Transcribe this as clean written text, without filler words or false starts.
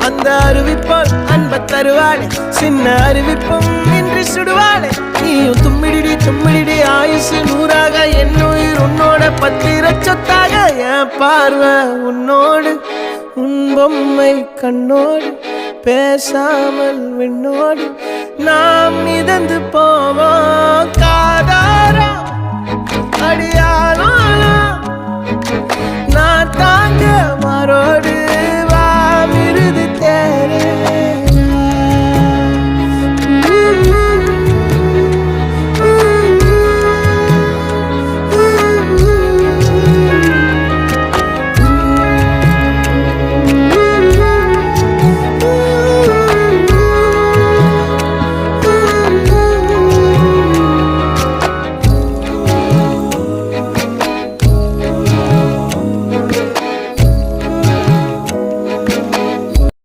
அந்த அறிவிப்போல் அன்ப தருவாளே சின்ன அறிவிப்பும் இன்றி சுடுவாளே நீயும் தும்மிடி ஆயுசு நூறாக என் உயிர் உன்னோட பத்திர சொத்தாக என் பார்வை உன்னோடு உன் பொம்மை கண்ணோடு பேசாமல் விண்ணோடு நாம் மிதந்து போவோம் காதாரா அடியானாலும் நான் தாங்க மாறோடு